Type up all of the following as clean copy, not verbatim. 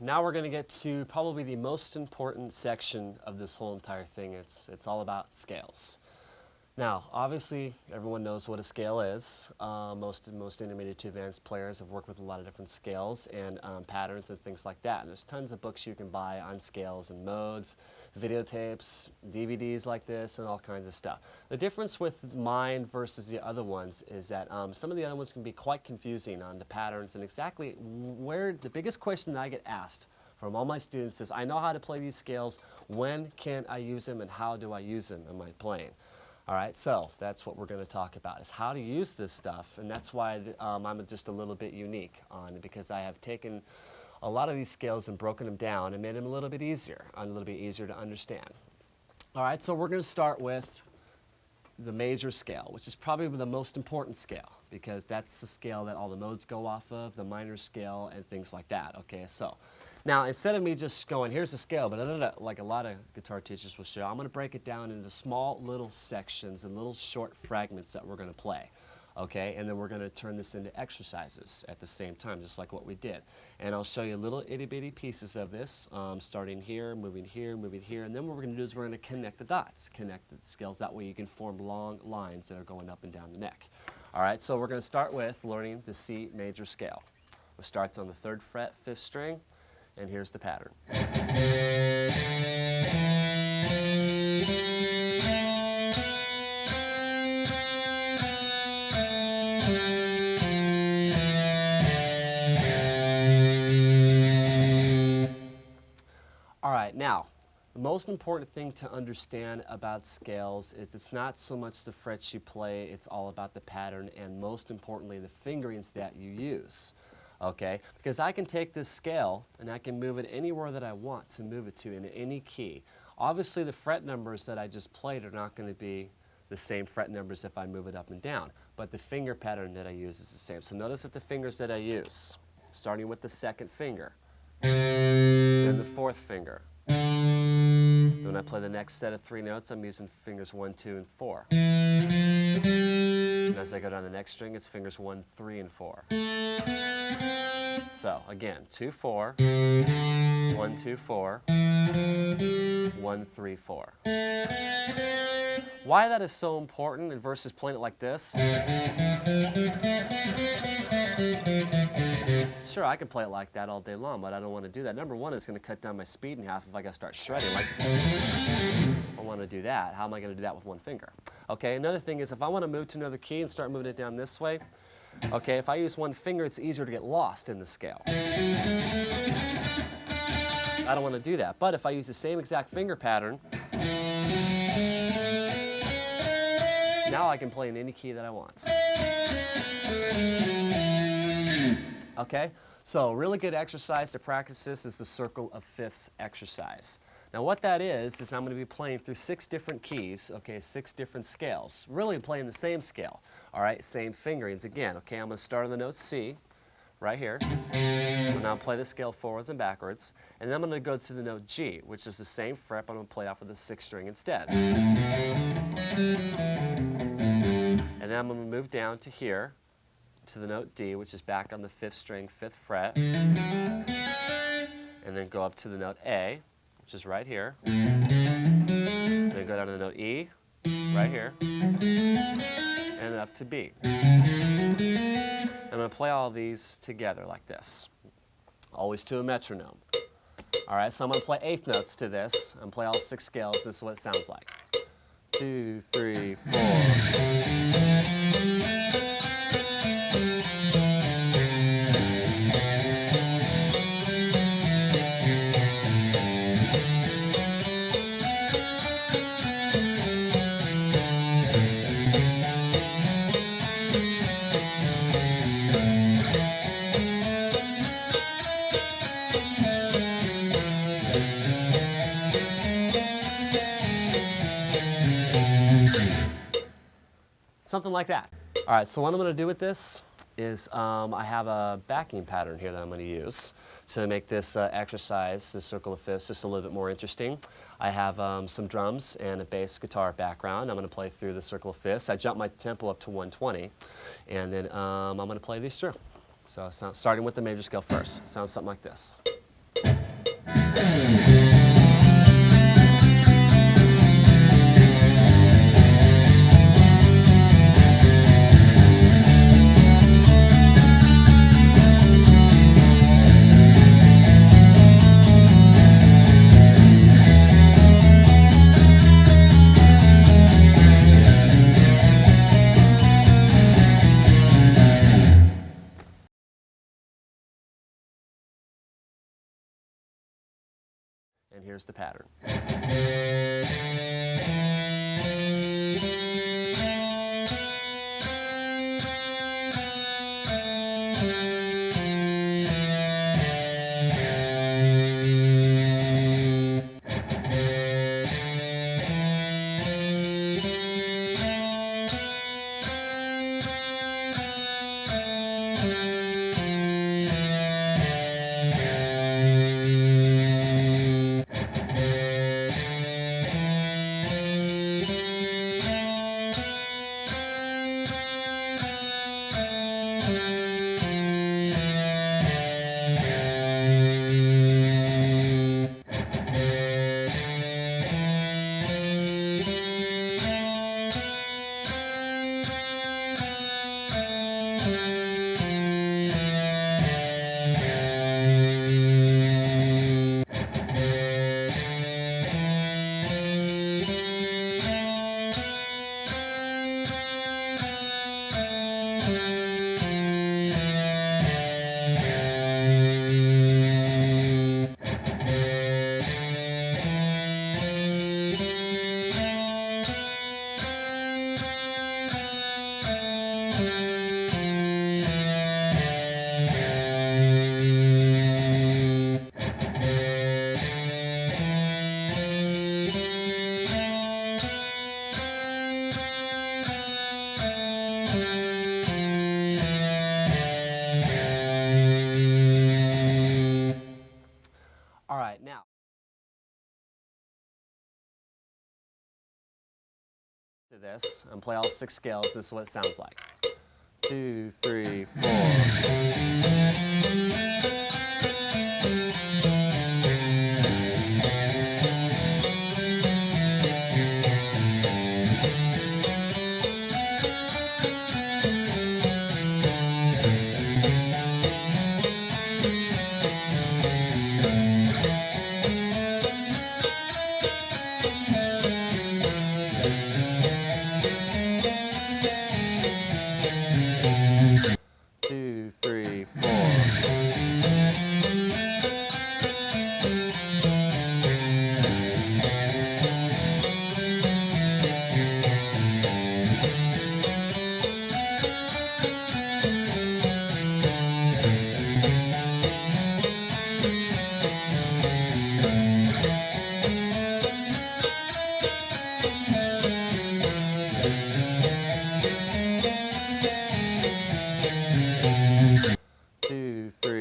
now we're going to get to probably the most important section of this whole entire thing. It's all about scales. Now, obviously, everyone knows what a scale is. Most intermediate to advanced players have worked with a lot of different scales and patterns and things like that. And there's tons of books you can buy on scales and modes, videotapes, DVDs like this, and all kinds of stuff. The difference with mine versus the other ones is that some of the other ones can be quite confusing on the patterns and exactly where the biggest question that I get asked from all my students is, I know how to play these scales, when can I use them and how do I use them in my playing? All right, so that's what we're going to talk about, is how to use this stuff, and that's why I'm just a little bit unique on it, because I have taken a lot of these scales and broken them down and made them a little bit easier to understand. All right, so we're going to start with the major scale, which is probably the most important scale, because that's the scale that all the modes go off of, the minor scale, and things like that. Okay, so now instead of me just going, here's the scale, but like a lot of guitar teachers will show, I'm going to break it down into small little sections and little short fragments that we're going to play. Okay, and then we're going to turn this into exercises at the same time, just like what we did. And I'll show you little itty-bitty pieces of this, starting here, moving here, and then what we're going to do is we're going to connect the dots, connect the scales. That way you can form long lines that are going up and down the neck. All right, so we're going to start with learning the C major scale. It starts on the 3rd fret, 5th string, and here's the pattern. All right, now, the most important thing to understand about scales is it's not so much the frets you play, it's all about the pattern, and most importantly, the fingerings that you use. Okay, because I can take this scale and I can move it anywhere that I want to move it to in any key. Obviously, the fret numbers that I just played are not going to be the same fret numbers if I move it up and down, but the finger pattern that I use is the same. So notice that the fingers that I use, starting with the 2nd finger, then the 4th finger. When I play the next set of 3 notes, I'm using fingers 1, 2, and 4. And as I go down the next string, it's fingers 1, 3, and 4. So again, 2, 4, 1, 2, 4, 1, 3, 4. Why that is so important versus playing it like this? Sure, I can play it like that all day long, but I don't want to do that. Number one, it's going to cut down my speed in half if I got to start shredding. Like, I want to do that. How am I going to do that with one finger? Okay, another thing is if I want to move to another key and start moving it down this way, okay, if I use one finger, it's easier to get lost in the scale. I don't want to do that. But if I use the same exact finger pattern, now I can play in any key that I want. Okay, so really good exercise to practice this is the circle of fifths exercise. Now what that is I'm going to be playing through 6 different keys, okay, 6 different scales. Really playing the same scale, all right, same fingerings again. Okay, I'm going to start on the note C, right here. And now I'll play the scale forwards and backwards. And then I'm going to go to the note G, which is the same fret, but I'm going to play off of the 6th string instead. And then I'm going to move down to here, to the note D, which is back on the 5th string, 5th fret. And then go up to the note A, which is right here. Then go down to the note E, right here. And up to B. I'm going to play all these together like this, always to a metronome. All right, so I'm going to play 8th notes to this and play all 6 scales. This is what it sounds like. 2, 3, 4. Something like that. All right, so what I'm going to do with this is I have a backing pattern here that I'm going to use to make this exercise, this circle of fifths, just a little bit more interesting. I have some drums and a bass guitar background. I'm going to play through the circle of fifths. I jump my tempo up to 120, and then I'm going to play these through. So starting with the major scale first. Sounds something like this. And here's the pattern. All right, now, to this and play all 6 scales. This is what it sounds like. 2, 3, 4. 2, 3, 4. Two, three.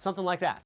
something like that.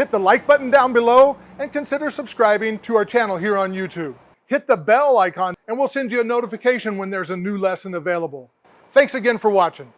Hit the like button down below and consider subscribing to our channel here on YouTube. Hit the bell icon and we'll send you a notification when there's a new lesson available. Thanks again for watching.